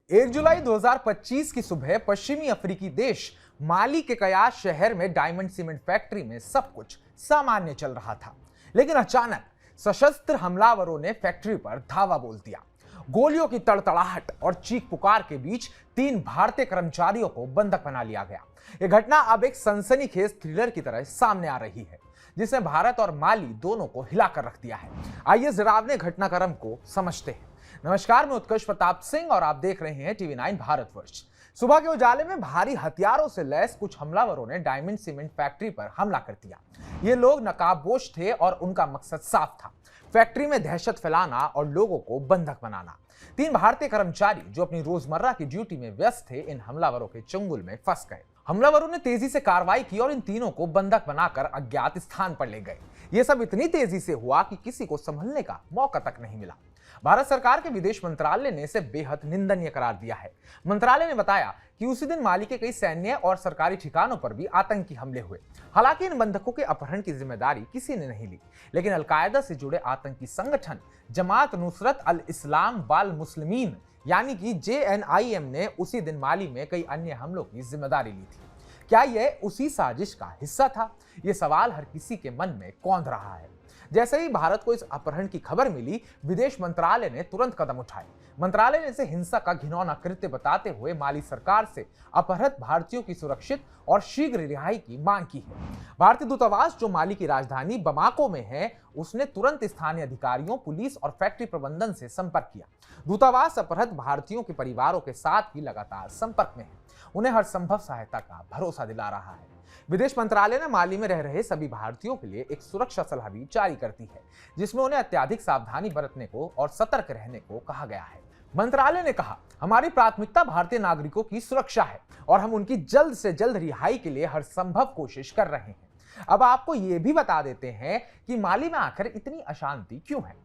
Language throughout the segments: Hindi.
1 जुलाई 2025 की सुबह पश्चिमी अफ्रीकी देश माली के कयास शहर में डायमंड सीमेंट फैक्ट्री में सब कुछ सामान्य चल रहा था। लेकिन अचानक सशस्त्र हमलावरों ने फैक्ट्री पर धावा बोल दिया। गोलियों की तड़तड़ाहट और चीख पुकार के बीच 3 भारतीय कर्मचारियों को बंधक बना लिया गया। यह घटना अब एक सनसनीखेज थ्रिलर की तरह सामने आ रही है, जिसने भारत और माली दोनों को हिलाकर रख दिया है। आइए डरावने घटनाक्रम को समझते हैं। नमस्कार, मैं उत्कर्ष प्रताप सिंह और आप देख रहे हैं टीवी 9 भारतवर्ष। सुबह के उजाले में भारी हथियारों से लैस कुछ हमलावरों ने डायमंड सीमेंट फैक्ट्री पर हमला कर दिया। ये लोग नकाबपोश थे और उनका मकसद साफ था, फैक्ट्री में दहशत फैलाना और लोगों को बंधक बनाना। 3 भारतीय कर्मचारी जो अपनी रोजमर्रा की ड्यूटी में व्यस्त थे, इन हमलावरों के चंगुल में फंस गए। हमलावरों ने तेजी से कार्रवाई की और इन तीनों को बंधक बनाकर अज्ञात स्थान पर ले गए। यह सब इतनी तेजी से हुआ कि किसी को संभलने का मौका तक नहीं मिला। भारत सरकार के विदेश मंत्रालय ने इसे बेहद निंदनीय करार दिया है। मंत्रालय ने बताया कि उसी दिन माली के कई सैन्य और सरकारी ठिकानों पर भी आतंकी हमले हुए। हालांकि इन बंधकों के अपहरण की जिम्मेदारी किसी ने नहीं ली, लेकिन अलकायदा से जुड़े आतंकी संगठन जमात नुसरत अल इस्लाम वाल मुस्लिमीन यानी कि JNIM ने उसी दिन माली में कई अन्य हमलों की जिम्मेदारी ली थी। क्या यह उसी साजिश का हिस्सा था? यह सवाल हर किसी के मन में कौंध रहा है। जैसे ही भारत को इस अपहरण की खबर मिली, विदेश मंत्रालय ने तुरंत कदम उठाए। मंत्रालय ने इसे हिंसा का घिनौना कृत्य बताते हुए माली सरकार से अपहृत भारतीयों की सुरक्षित और शीघ्र रिहाई की मांग की है। भारतीय दूतावास जो माली की राजधानी बमाको में है, उसने तुरंत स्थानीय अधिकारियों, पुलिस और फैक्ट्री प्रबंधन से संपर्क किया। दूतावास अपहृत भारतीयों के परिवारों के साथ भी लगातार संपर्क में है, उन्हें हर संभव सहायता का भरोसा दिला रहा है। विदेश मंत्रालय ने माली में रह रहे सभी भारतीयों के लिए एक सुरक्षा सलाह भी जारी करती है, जिसमें उन्हें अत्यधिक सावधानी बरतने को और सतर्क रहने को कहा गया है। मंत्रालय ने कहा, हमारी प्राथमिकता भारतीय नागरिकों की सुरक्षा है और हम उनकी जल्द से जल्द रिहाई के लिए हर संभव कोशिश कर रहे हैं। अब आपको यह भी बता देते हैं कि माली में आखिर इतनी अशांति क्यों है।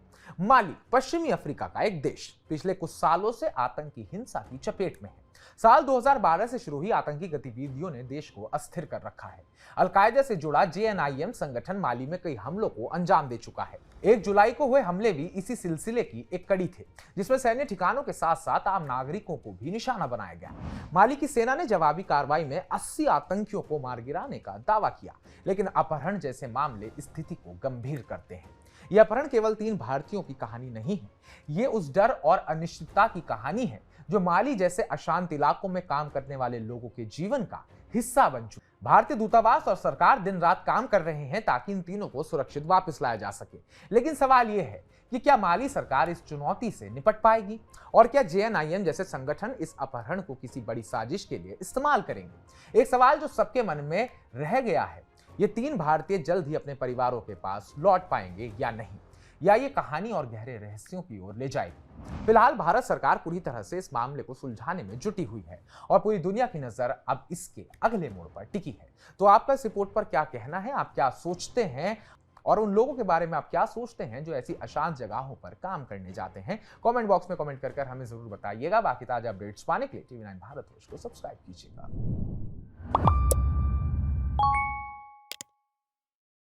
माली पश्चिमी अफ्रीका का एक देश पिछले कुछ सालों से आतंकी हिंसा की चपेट में है। साल 2012 से शुरू हुई आतंकी गतिविधियों ने देश को अस्थिर कर रखा है। अलकायदा से जुड़ा JNIM संगठन माली में कई हमलों को अंजाम दे चुका है। 1 जुलाई को हुए हमले भी इसी सिलसिले की एक कड़ी थे, जिसमें सैन्य ठिकानों के साथ साथ आम नागरिकों को भी निशाना बनाया गया। माली की सेना ने जवाबी कार्रवाई में 80 आतंकियों को मार गिराने का दावा किया, लेकिन अपहरण जैसे मामले स्थिति को गंभीर करते हैं। यह अपहरण केवल 3 भारतीयों की कहानी नहीं है, ये उस डर और अनिश्चितता की कहानी है जो माली जैसे अशांत इलाकों में काम करने वाले लोगों के जीवन का हिस्सा बन चुका। भारतीय दूतावास और सरकार दिन रात काम कर रहे हैं ताकि इन तीनों को सुरक्षित वापस लाया जा सके। लेकिन सवाल यह है कि क्या माली सरकार इस चुनौती से निपट पाएगी और क्या JNIM जैसे संगठन इस अपहरण को किसी बड़ी साजिश के लिए इस्तेमाल करेंगे। एक सवाल जो सबके मन में रह गया है, ये 3 भारतीय जल्द ही अपने परिवारों के पास लौट पाएंगे या नहीं, या ये कहानी और गहरे रहस्यों की ओर ले जाएगी। फिलहाल भारत सरकार पूरी तरह से इस मामले को सुलझाने में जुटी हुई है और पूरी दुनिया की नजर अब इसके अगले मोड़ पर टिकी है। तो आपका इस रिपोर्ट पर क्या कहना है, आप क्या सोचते हैं और उन लोगों के बारे में आप क्या सोचते हैं जो ऐसी अशांत जगहों पर काम करने जाते हैं? कमेंट बॉक्स में कमेंट कर हमें जरूर बताइएगा। बाकी ताजा अपडेट्स पाने के लिए टीवी 9 भारतवर्ष को सब्सक्राइब कीजिएगा।